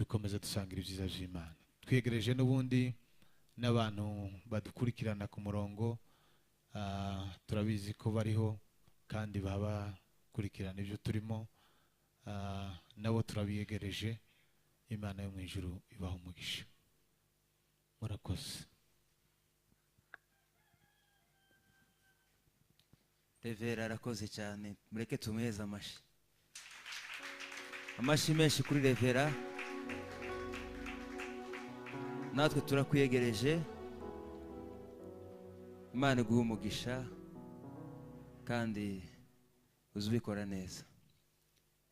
dukomeze dusangira ibyiza by'Imana. Twegereje n'ubundi n'abantu badukurikirana ku murongo, turabizi ko bariho kandi baba kurikirana ibyo turimo, nabo turabiyegereje. Imana yo mu ijuru ibaha umugisha. Murakoze. Revera arakoze cyane, mureke tumuheze amashi. Amashi menshi kuri Revera. Natwe turakwiyegereje. Imana iguhe umugisha kandi uzubikora neza.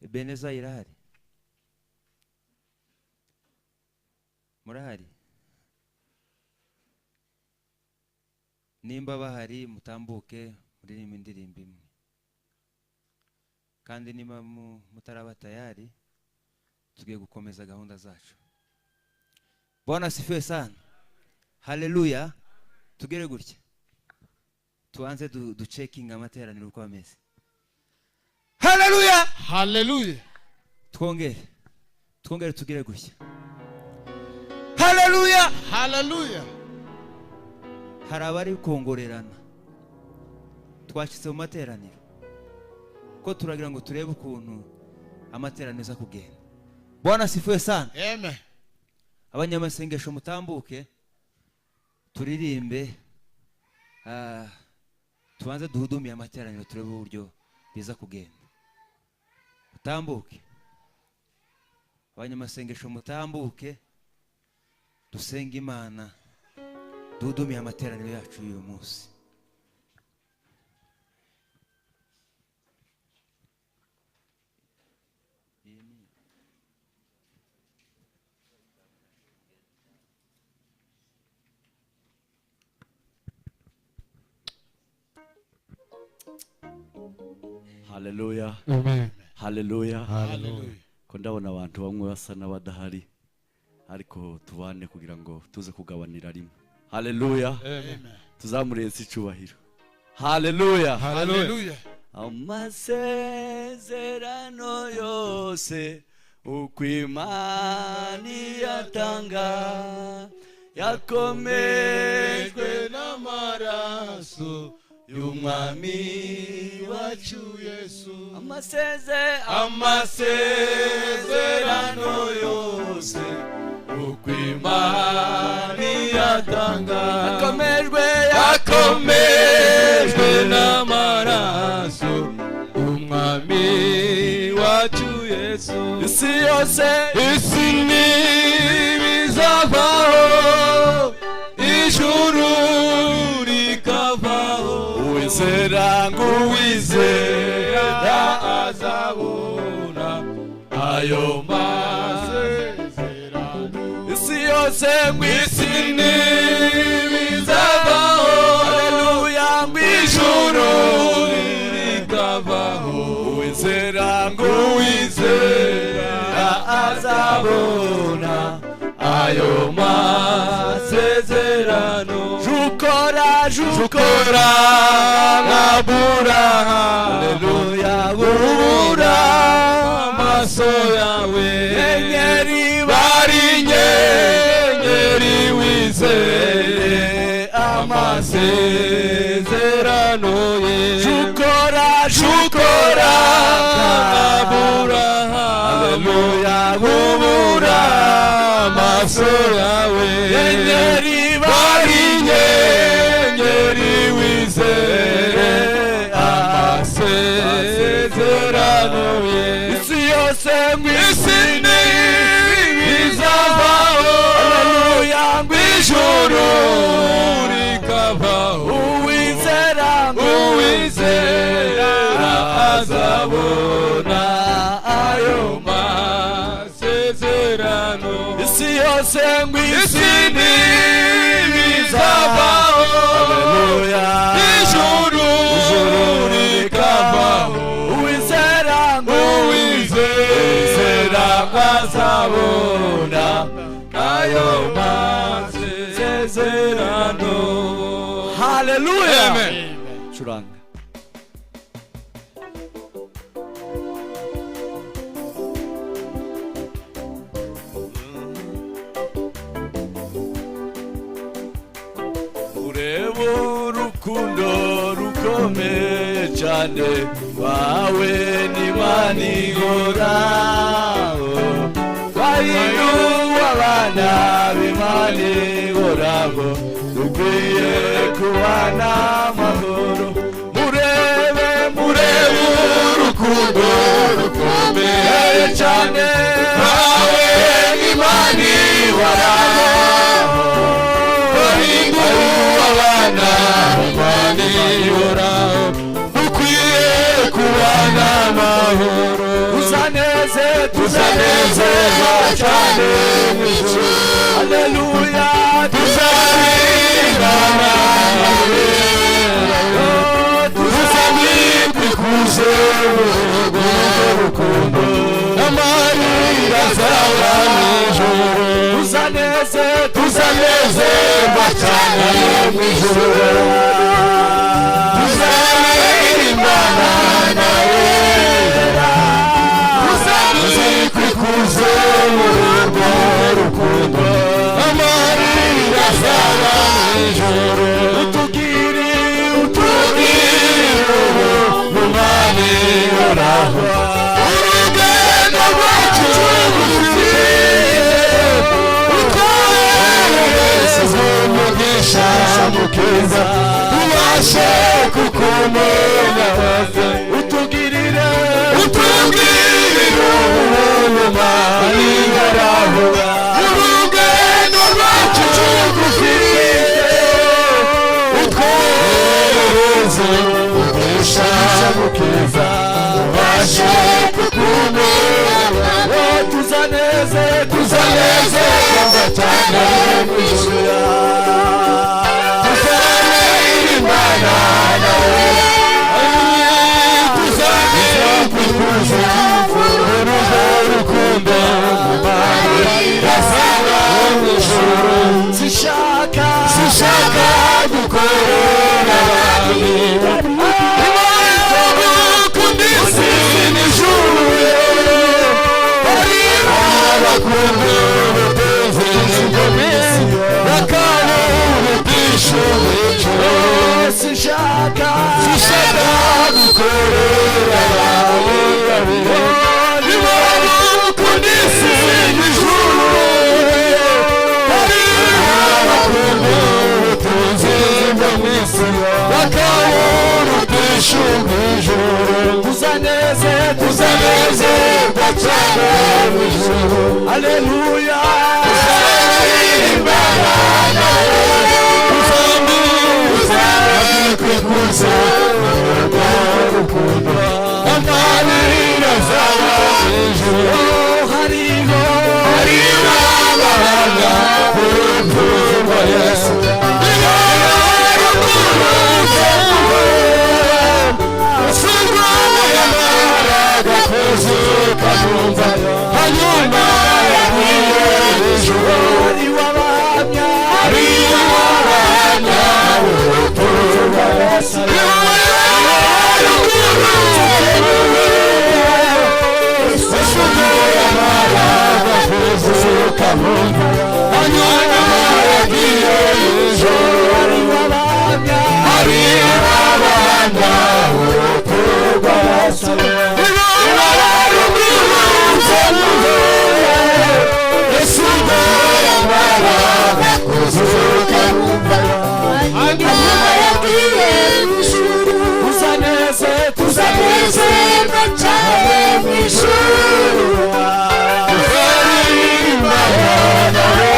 Ebeneza irahari? Murahari? Nimba bahari mutambuke muririmba indirimbo imwe, kandi niba mutaraba tayari tugiye gukomeza gahunda zacu. Bwana asifiwe sana. Haleluya. Tugere gutya tuanze checking amateraniro uko ameze. Haleluya. Haleluya. Twongere tugere gutya. Haleluya. Haleluya. Hari abari kongorerana. Twashyize mu materaniro ko turagira ngo turebe ukuntu amateraniro aza kugenda. Bwana asifiwe sana. Amen. Abanyamasengesho mutambuke turirimbe, tubanze duhudumiye amateraniro turebe uburyo biza kugenda. Mutambuke abanyamasengesho, mutambuke dusenga Imana, duhudumiye amateraniro yacu uyu munsi. Haleluya. Amen. Haleluya. Haleluya. Ko ndabona abantu bamwe basa n'abadahari, ariko tubane kugira ngo tuze kugabanira rimwe. Haleluya. Amen. Tuzamurenza icubahiro. Haleluya. Haleluya. Amasezerano yose uko Imana yatanga yakomejwe n'amaraso y'umwami wacu Yesu. Amasezerano yose uko Imana yatanga yakomejwe n'amaraso y'umwami wacu Yesu. Isi yose ntibizavaho, ijuru rikavaho, uwizera azabona ayo masezerano. Isi yose mw'isi ntibizavaho, haleluya, mw'ijuru rikavaho, uwizera azabona ayo masezerano. Jukora nk'Aburahamu, haleluya, bubura amaso yawe, bari inyenyeri, wizere amasezerano ye. Jukora nk'Aburahamu, haleluya, bubura amaso yawe, bari inyenyeri, wizere amasezerano ye. Isi yose mw'isi ntibizavaho, haleluya, mw'ijuru rikavaho, uwizera azabona ayo masezerano. Isi yose mw'isi ntibizavaho, haleluya, ijuru rikavaho, uwizera azabona ayo masezerano. Haleluya. Amen. Curanga. urukundo rukomeye cyane wawe n'Imana ihoraho bahinduwe abana b'Imana ihoraho dukwiye kubana amahoro murebe urukundo rukomeye cyane wawe n'Imana ihoraho abana b'Imana ihoraho dukwiye kubana amahoro tuzanezerwa cyane mw'ijuru haleluya tuzaririmbana tuzamwikuze urwo rukundo n'amarira azaba mw'ijuru tuzanezerwa cyane mw'ijuru tuzaririmbana nawe tuzamwikuze urwo rukundo n'amarira azaba mw'ijuru utugire n'Imana ihoraho urugendo rwacu umugisha mukiza tubashe kukumenya wose utugirire Imana ihoraho urugendo rwacu rufite utwohereze umugisha mukiza tubashe kukumenya tuzaneze cyane mw'ijuru tuzaririmbana nawe tuzamwikuze urwo rukundo n'amarira azaba mw'ijuru sinshaka gukorera abandi Imana ikunda isi n'ijuru abakundu sinshaka gukorera Imana ikunda isi n'ijuru abakundu ubutunzi bwo mw'isi bakawurutisha mw'ijuru tuzanezerwa cyane mw'ijuru haleluya tuzaririmbana nawe tuzamwikuze urwo rukundo n'amarira azaba mw'ijuru hariho abahanga urupfu rwa Yesu hanyuma yagiye ijuru hariho abahamya urupfu rwa Yesu hanyuma yagiye ijuru hariho abahamya urupfu rwa Yesu tuzanezerwa cyane mw'ijuru tuzaririmbana nawe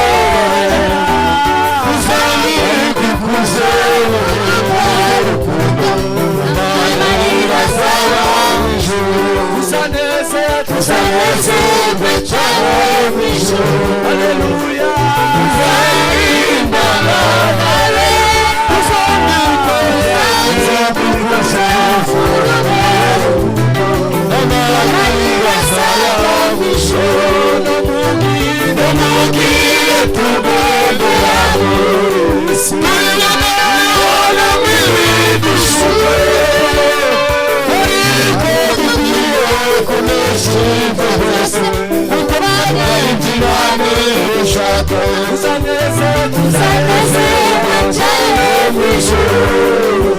tuzamwikuze urwo rukundo n'amarira azaba mw'ijuru tuzanezerwa cyane mw'ijuru haleluya tuzaririmbana nawe tuzamwikuze n'amarira azaba mw'ijuru namubwire tugendera muri isi n'ibona mw'ibidushuka ariko dukwiye kunesha ibyo byose kuko twinjirane ushaka tuzanezerwa cyane mw'ijuru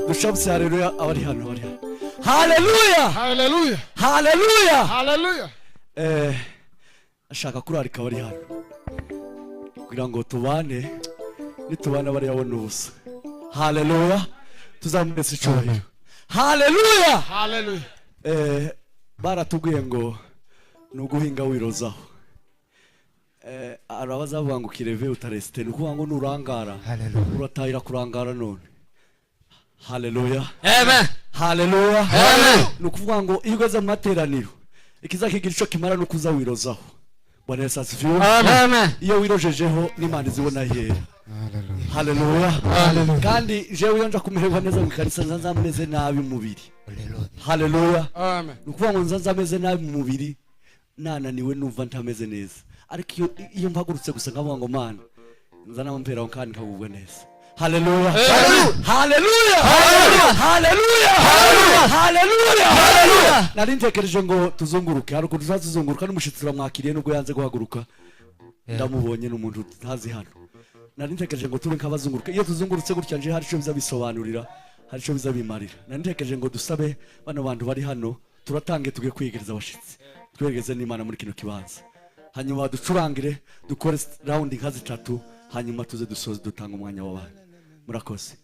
Dushamse haleluya abari hano bari. Haleluya. Hallelujah. Haleluya. Hallelujah. Ashaka kurarika bari hano. Kugira ngo tubane nitubana bari yabona ubusa. Haleluya. Tuzamuretse icyubahiro. Haleluya. Hallelujah. Baratubwiye ngo nuguhinga wirozaho. Arabaza bavuga ngo kireve utaresite nukuvuga ngo nurangara. Uratahira kurangara none. Haleluya. Amen. Haleluya. Amen. Nukuvuga ngo iyo ugeze mu materaniro ikizakigira ico kimara no kuza wirozaho. Bwana Yesu asifiwe. Amen. Iyo wirojejeho n'Imana izibona yera. Haleluya. Kandi jewe iyo nja kumererwa neza mu kanisa nzameze nabi mu mubiri. Haleluya. Amen. Nukuvuga ngo nzameze nabi mu mubiri nananiwe numva ntameze neza. Ariko iyo mpagurutse gusa nkavuga ngo Mana nzana mpera kandi nkagubwa neza. Haleluya. Haleluya. Haleluya. Haleluya. Nari ntekereje ngo tuzunguruke haruko tuzazunguruka n'umushitsi uramwakiriye nubwo yanze guhaguruka. Ndamubonye n'umuntu utazi hano. Nari ntekereje ngo tube nk'abazunguruka. Iyo tuzungurutse gutya nje hari cyo bizabisobanurira, hari cyo bizabimarira. Nari ntekereje ngo dusabe bano bantu bari hano turatange tuge kwigereza abashitsi. Twegeze n'Imana muri kino kibanza. Hanyuma ducurangire dukore round nka zitatu hanyuma tuze dusoze dutanga umwanya w'abana. Murakoze.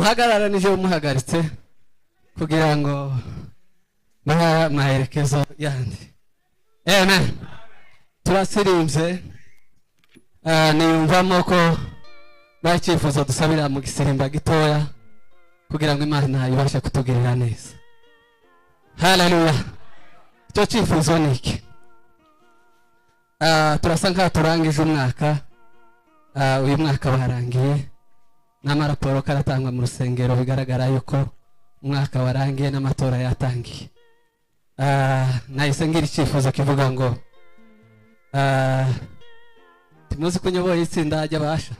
muhagarara nije umuhagaritse kugira ngo maherekezo yandi. Amen. Turasirimbye niyumvamo ko bakifuza dusabira mu gisirimba gitoya kugira ngo Imana ibashe kutugirira neza. Haleluya. Icyo cyifuzo ni iki? Turasa nka turangije umwaka, uyu mwaka warangiye n'amaraporo karatangwa mu rusengero bigaragara yuko umwaka warangiye n'amatora yatangiye. Nahise ngira icyifuzo kivuga ngo timuzi kunyoboye itsinda ry'abasha.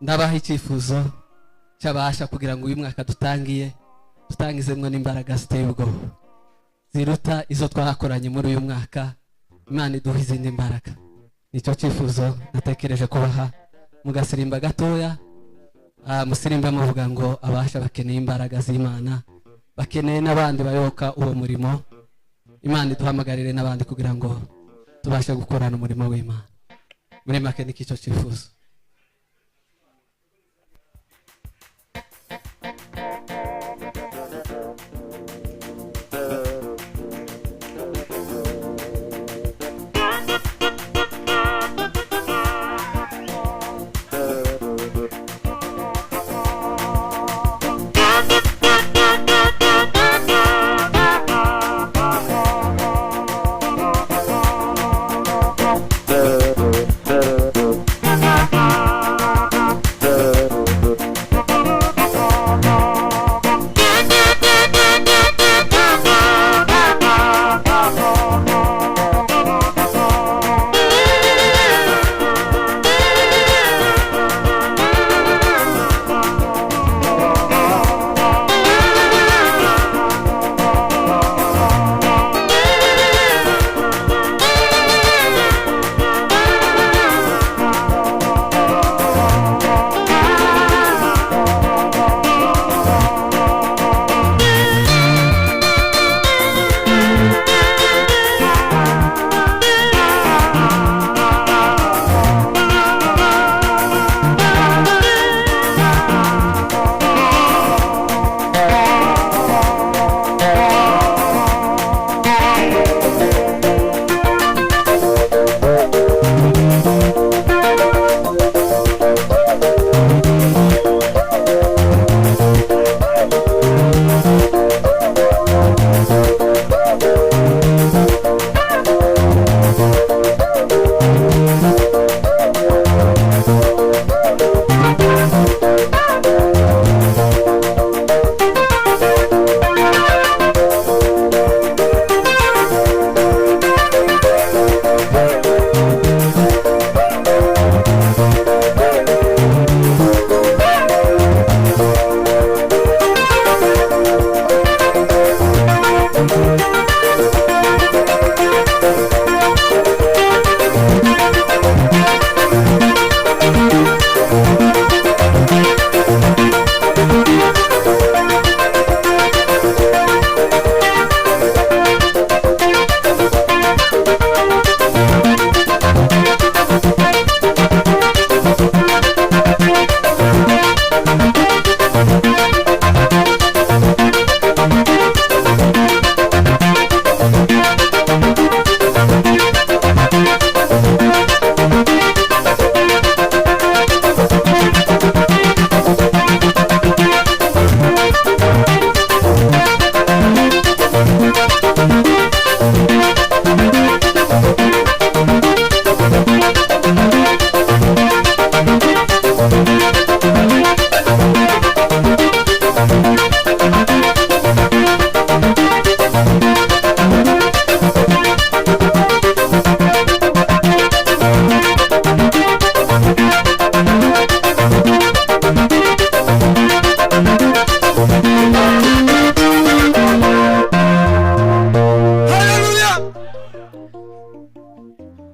Ndabaha icyifuzo cy'abasha kugira ngo uyu mwaka tutangizemwe n'imbaraga ziteye ubwoba ziruta izo twakoranye muri uyu mwaka. Imana iduha izindi mbaraga. Nicyo cyifuzo natekereje kubaha. Mugasirimba gatoya, musirimba muvuga ngo abasha bakeneye imbaraga z'Imana, bakeneye n'abandi bayoboka uwo murimo. Imana iduhamagarire n'abandi kugira ngo tubashe gukorana umurimo w'Imana. Muri make ni icyo cyifuzo.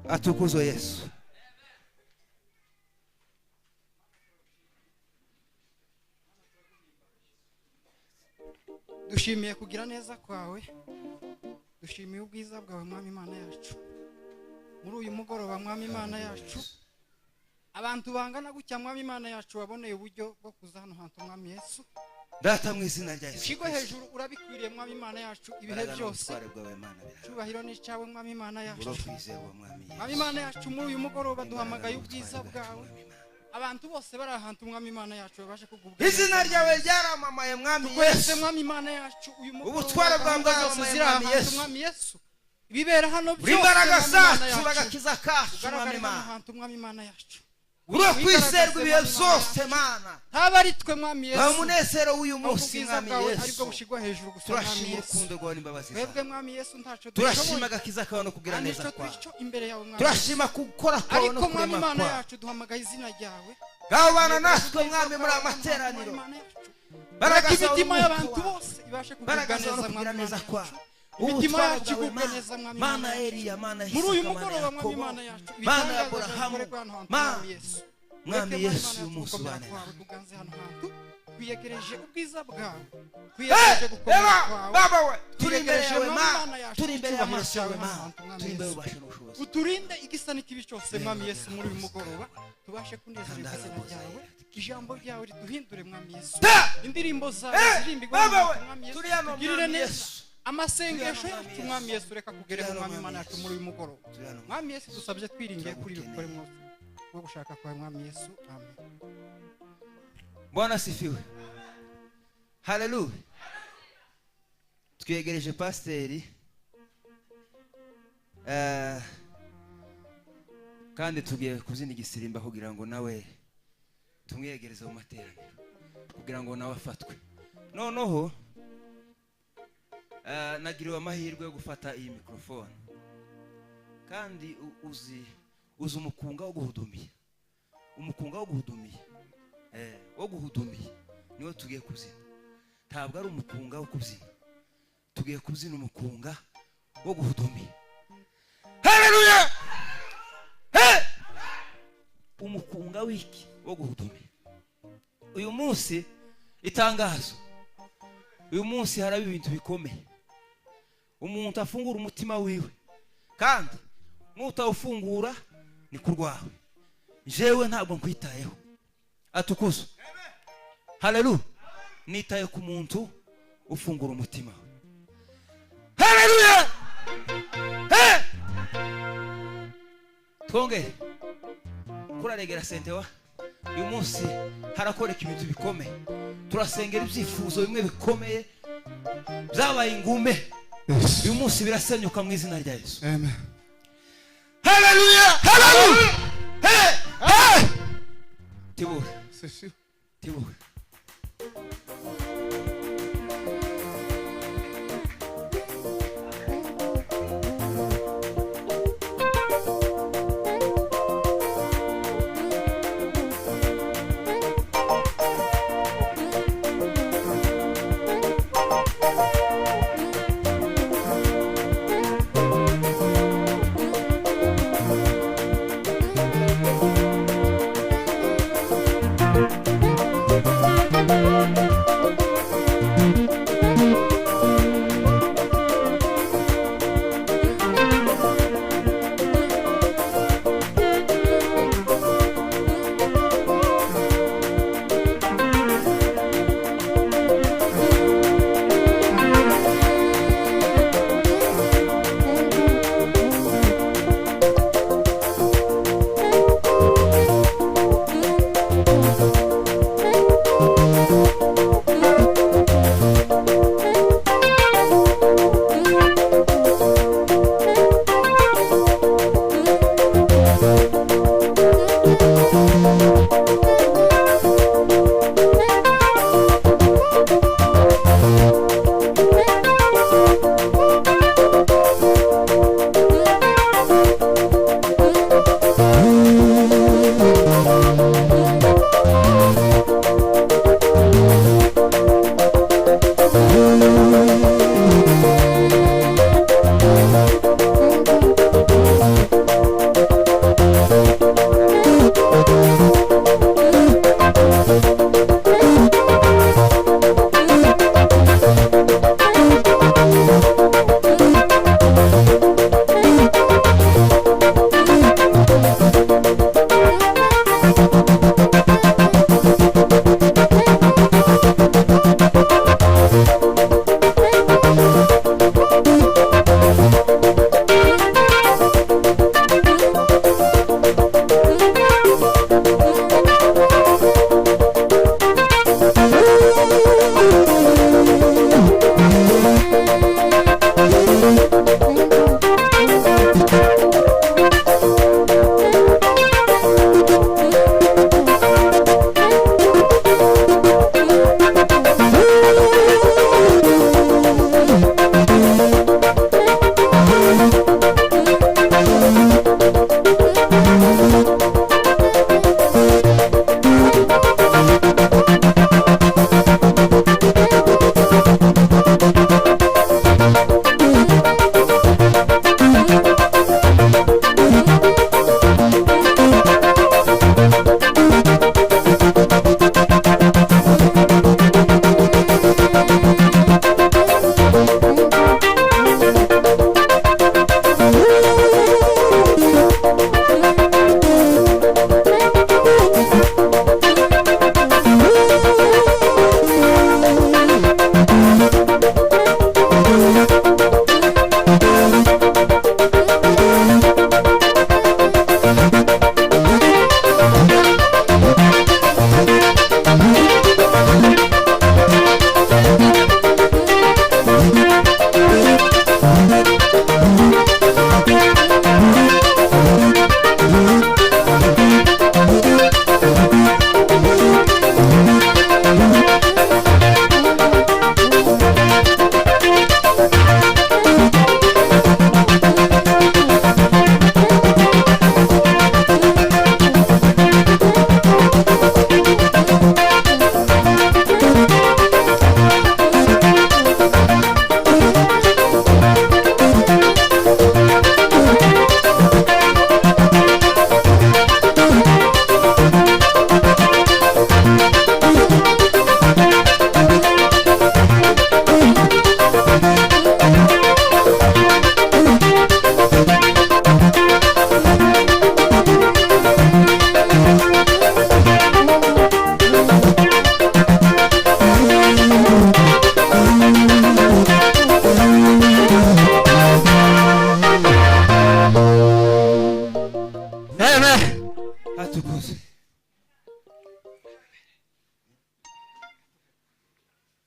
Atukuzwe Yesu. Dushimiye kugira neza kwawe, dushimiye ubwiza bwawe Mwami Imana yacu. Muri uyu mugoroba Mwami Imana yacu, abantu bangana gutya mwami Imana yacu waboneye uburyo bwo kuza hano hantu mwami Yesu data mu izina rya Yesu Shigo hejuru urabikwiriye mwami Imana yacu ibihe byose cyubahiro ni cyawe mwami Imana yacu mwami Imana yacu muri uyu mugoroba duhamagaye ubwiza bwawe abantu bose bari ahantu mwami Imana yacu babashe kugubwa izina ryawe ryaramamaye mwami Yesu mwami Imana yacu uyu mugoroba ubutware bwawe bwaramamaye mwami Yesu ibibera hano byose imbaraga zacu bagakiza kacu mwami Imana yacu urakwiserwa ibihe byose mana tabaritwe mwami Yesu umunezero w'uyu munsi mwami Yesu ariko bushigwa hejuru gusa mwami Yesu urukundo rwawe n'imbabazi twebwe mwami Yesu ntaco turashima agakiza kawe no kugira neza kwawe imbere yawe mwami turashima gukora kwawe no kurema kwawe ariko mwami Imana yacu duhamagaye izina ryawe gabana natwe mwami muri amateraniro baraka imitima y'abantu bose ibashe kugubwa neza kwawe imitima yacu igubwe neza mwami Mana Eliya Mana Isaka muri uyu mugoroba mwami Imana yacu Mana Abrahamu mwami Yesu umunsi ubane tuganze hano hantu twiyegereje ubwiza bwawe twiyegereje gukomera kwawe baba we turi imbere yawe Mana turi imbere y'amaso yawe Mana turi imbere y'ubasha n'ubushobozi uturinde igisa n'ikibi cyose mwami Yesu muri uyu mugoroba tubashe kunezererwa izina ryawe ijambo ryawe riduhindure mwami Yesu indirimbo zawe zirimbirwa mwami Yesu tugirire neza amasengesho yacu mwami Yesu reka kugereho mwami Imana yacu muri uyu mugoroba mwami Yesu dusabye twiringiye kuri bikore mwose wo gushaka kwa mwami Yesu amen. Bwana sifiwe. Haleluya. Twiyegereje pasiteri kandi tugiye kuzina igisirimba kugira ngo nawe tumwiyegereze mu materaniro kugira ngo nawe afatwe noneho nagiriwe amahirwe yo gufata iyi mikrofone kandi uzi umukunga wo guhudumiya wo guhudumiya niwe tugiye kuzina ntabwo ari umukunga wo kubyina tugiye kuzina umukunga wo guhudumiya haleluya umukunga wiki wo guhudumiya uyu munsi itangazo uyu munsi haraba ibintu bikomeye umuntu afungura umutima wiwe kandi n'utawufungura ni kurwawe jewe ntabwo nkwitayeho atukuzo haleluya nitaye ku muntu ufungura umutima haleluya twongere kuraregera sentewa uyu munsi harakoreka ibintu bikomeye turasengera ibyifuzo bimwe bikomeye byabaye ingume uyu munsi birasenyuka mu izina rya Yesu amen haleluya haleluya tibura tibura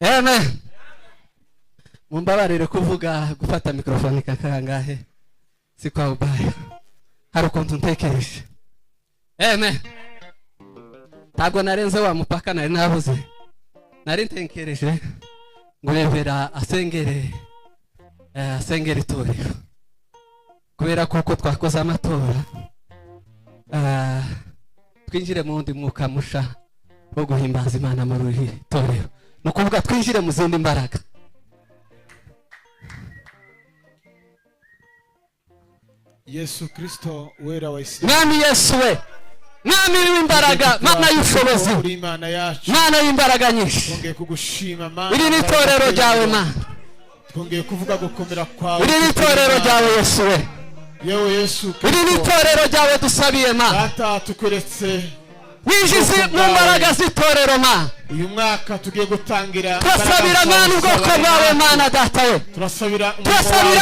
amen. Mumbabarire kuvuga gufata mikrofone kakangahe si kwa ubaya, hari ukuntu ntekereje. Amen. Ntabwo narenze wa mupaka nari nabuze, nari ntekereje ngo Revera asengere itorero, kubera kuko twakoze amatora, twinjire mu wundi mwuka musha wo guhimbaza Imana muri iri torero, ni ukuvuga twinjire mu zindi mbaraga. Yesu Kristo wera wa Isirayeli, Mwami Yesu we, Mwami w'imbaraga, Mana y'ubushobozi, uri Imana yacu, Mana y'imbaraga nyinshi. twongeye kugushima Mana, Iri ni itorero ryawe Mana, twongeye kuvuga gukomera kwawe, iri ni itorero ryawe Yesu we, yewe Yesu iri ni Kristo, itorero ryawe dusabiye Mana, data tukweretse winjize mu mbaraga z'itorero Mana. uyu mwaka tugiye gutangira, Turasabira Mana ubwoko bwawe Mana data we, turasabira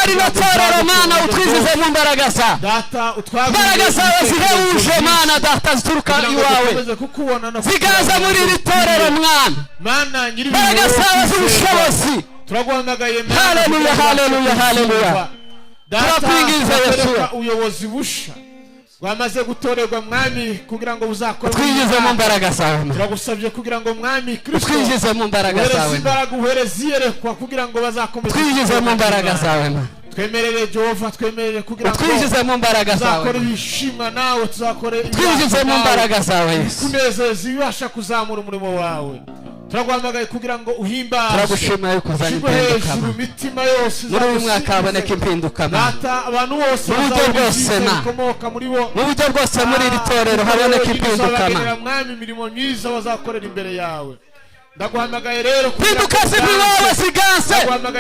rino torero Mana utwizize mu mbaraga zawe, data imbaraga zawe zihebuje Mana data zituruka iwawe, zigaza muri iri torero Mwana, Mana nyiri imbaraga zawe z'ubushobozi. turaguhamagaye Mana, Haleluya, haleluya, haleluya. Turakwinginze Yesu, ubuyobozi busha bwamaze gutorerwa Mwami kugira ngo buzakore, twinjize mu mbaraga zawe Mana, turagusabye kugira ngo Mwami Kristo twinjize mu mbaraga uhereze zawe Mana, imbaraga, uhereze iyerekwa kugira ngo bazakomeze, twinjize mu mbaraga zawe Mana, twemerere Jehova, twemerere kugira ngo twinjize mu mbaraga zawe tuzakore Mana, ibishimwa nawe, tuzakore twinjize mu mbaraga zawe Yesu. kunezeza ibibasha kuzamura umurimo wawe. Turaguhamagaye kugira ngo uhimbaze, Turagushima yuko uzana ushyirwe impinduka hejuru Mana. imitima yose Muri uyu mwaka haboneka impinduka Mana, data, abantu bose Mu buryo bazabona bwose, ibyiza Mana. bikomoka muri bo, mu buryo bwose muri iri torero haboneka impinduka Mana. Mwami imirimo myiza bazakorera imbere yawe. Ndaguhamagaye rero Impinduka ziva iwawe ziganze,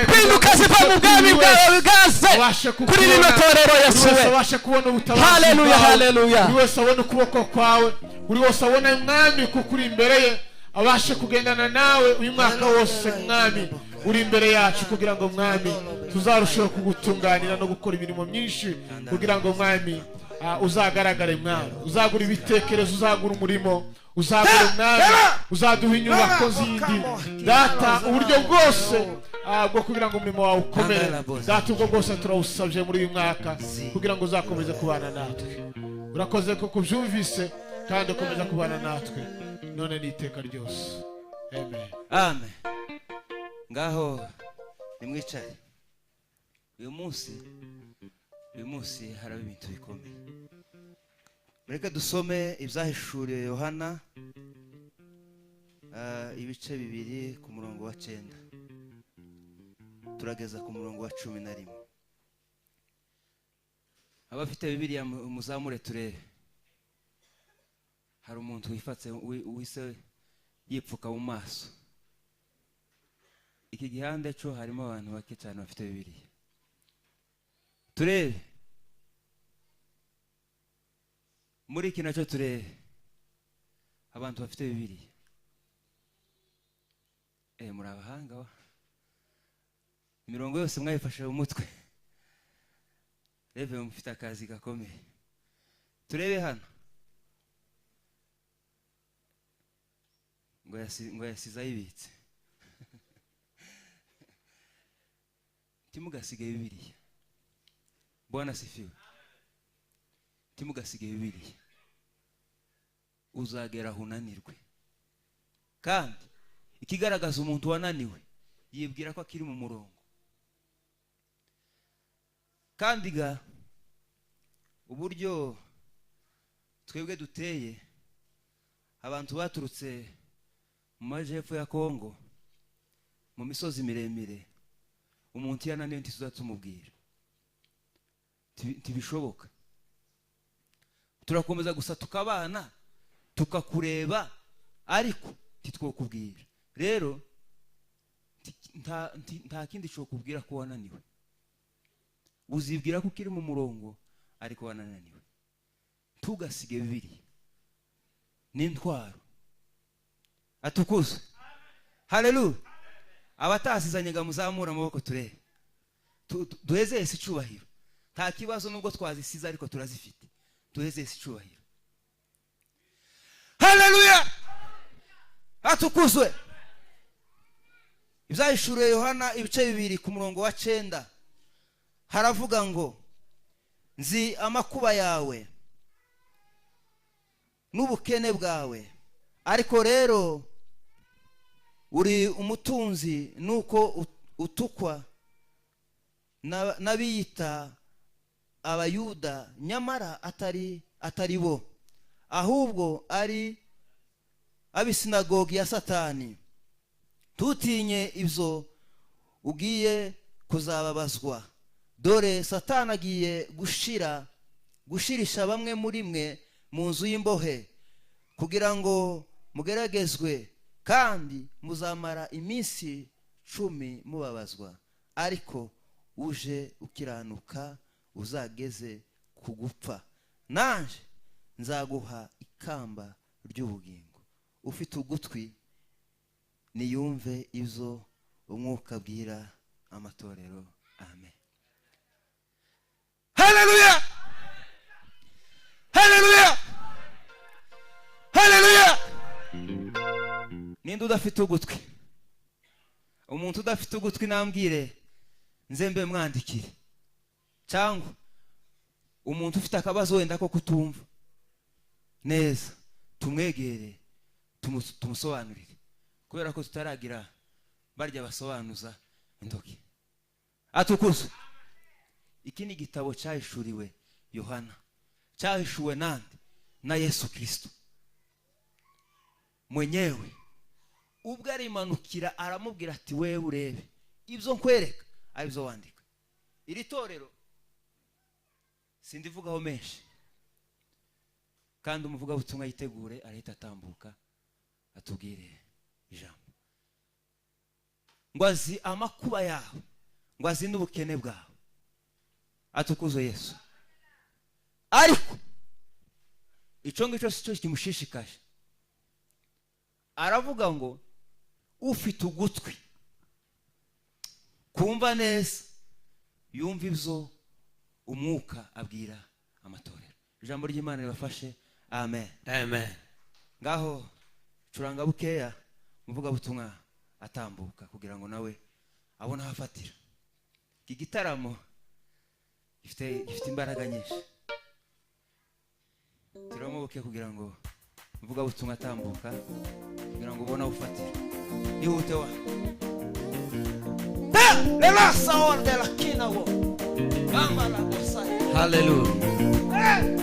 impinduka ziva mu bwami bwawe biganze kuri rino torero Yesu we. abashe kubona ubutabazi Haleluya, bwawe. haleluya. Buri wese abone ukuboko kwawe, buri wese abone Mwami kuko uri imbere ye, abashe kugendana nawe uyu mwaka wose Mwami uri imbere yacu, kugira ngo Mwami tuzarusheho kugutunganira no gukora imirimo myinshi, kugira ngo Mwami uzagaragare Mwami, uzagura ibitekerezo, uzagura umurimo, uzagura Mwami, uzaduha inyubako zindi data, uburyo bwose bwo kugira ngo umurimo wawe ukomere data, ubwo bwose turawusabye muri uyu mwaka kugira ngo uzakomeze kubana natwe. Urakoze ko kubyumvise kandi ukomeza kubana natwe none n'iteka ryose. Amen. Amen. Ngaho nimwicare. Uyu munsi haraba ibintu bikomeye. Mureke dusome ibyahishuriye Yohana ibice 2 ku murongo wa 9 turageza ku murongo wa 11. Abafite Bibiliya muzamure turebe. Hari umuntu wifatse wise yipfuka mu maso. Iki gihande cyo harimo abantu bake cyane bafite Bibiliya. Turebe muri kino cyo turebe abantu bafite Bibiliya. Muri abahanga wa imirongo yose mwayifashe mu mutwe. Reve mufite akazi gakomeye. Turebe hano ngo yasiza yibitse. Timugasige Bibiliya. Bwana sifiwe. Timugasige Bibiliya. Uzagera hunanirwe. Kandi ikigaragaza umuntu wananiwe yibwira ko akiri mu murongo. Kandi ga uburyo twebwe duteye, abantu baturutse mu majepfo ya Kongo mu misozi miremire, umuntu yananiwe ntituzatumubwira, ntibishoboka. Turakomeza gusa tukabana tukakureba ariko ntitwokubwira. Rero nta kindi cyo kubwira ko wananiwe. Uzibwira ko ukiri mu murongo ariko wananiwe. Tugasige Bibiliya n'intwaro. Atukuze. Haleluya. Abatasizanyaga muzamura amaboko turebe. Duheze isi cyubahiro. Nta kibazo nubwo twazisiza ariko turazifite. Duheze isi cyubahiro. Haleluya. Atukuzwe. ibyahishuriwe Yohana ibice 2 ku murongo wa 9 haravuga ngo nzi amakuba yawe n'ubukene bwawe, ariko rero uri umutunzi nuko utukwa n'abiyita abayuda, nyamara atari bo, ahubwo ari ab'isinagogi ya Satani. Tutinye ibyo ugiye kuzababazwa, dore Satani agiye gushirisha bamwe muri mwe mu nzu y'imbohe, kugira ngo mugeragezwe, kandi muzamara iminsi 10 mubabazwa, ariko uje ukiranuka uzageze ku gupfa, nanje nzaguha ikamba ry'ubugingo. Ufite ugutwi niyumve ibyo umwuka abwira amatorero. Amen. Haleluya, haleluya, haleluya. Ninde udafite ugutwi? Umuntu udafite ugutwi nambwire nzembe mwandikire, cyangwa umuntu ufite akabazo wenda ko kutumva neza tumwegere tumusobanurire, kubera ko tutaragira barya basobanuza indoki. Atukuzwe. Iki ni igitabo cyahishuriwe Yohana, cyahishuwe nande? Na Yesu Kristo mwenyewe. Ubwo arimanukira aramubwira ati wewe urebe ibyo nkwereka ari byo wandika. Iri torero sindivugaho menshi, kandi umuvuga butumwa yitegure arahita atambuka atubwire ijambo. Ngo azi amakuba yawe, ngo azi n'ubukene bwawe. Atukuzwe Yesu. Ariko icyo ngicyo si cyo kimushishikaje. Aravuga ngo ufite ugutwi kumva neza yumva ibyo umwuka abwira amatorero. Ijambo ry'Imana ribafashe. Amen, amen. Ngaho curanga bukeya muvuga butumwa atambuka kugira ngo nawe abone hafatira. Iki gitaramo gifite imbaraga nyinshi. Turamo buke kugira ngo muvuga butumwa atambuka kugira ngo ubone ufatira. Ihute wa la saon de la kinawo amala bosai. Hallelujah.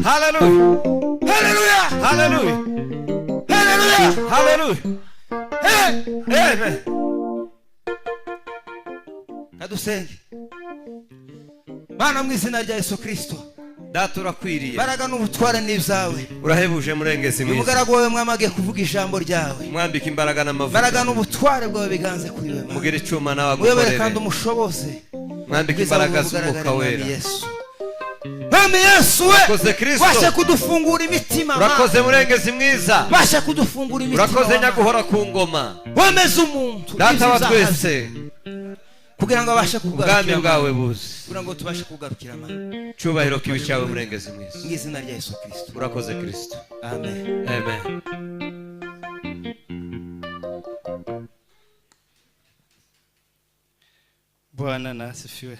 haleluya haleluya haleluya haleluya haleluya kadusenge Mana mu izina rya Yesu Kristo data urakwiriye baraga n'ubutware n'ibyawe urahebuje murengezi mwiza umugaragu wawe mwamagiye kuvuga ijambo ryawe mwambika imbaraga n'amavuta baraga n'ubutware bwawe biganze kuri wewe mugira icuma nawe uyobore agukorere kandi umushoboze mwambika imbaraga z'umwuka wera Mwami Yesu we urakoze Kristo bashe kudufungura imitima urakoze murengezi mwiza bashe kudufungura imitima urakoze nyaguhora ku ngoma wemeze umuntu data wa twese kugira ngo abashe ubwami bwawe buze kugira ngo tubashe kugarukira Mana cyubahiro kibi cyawe murengezi mwiza mu izina rya Yesu Kristo urakoze Kristo amen amen Bwana na asifiwe.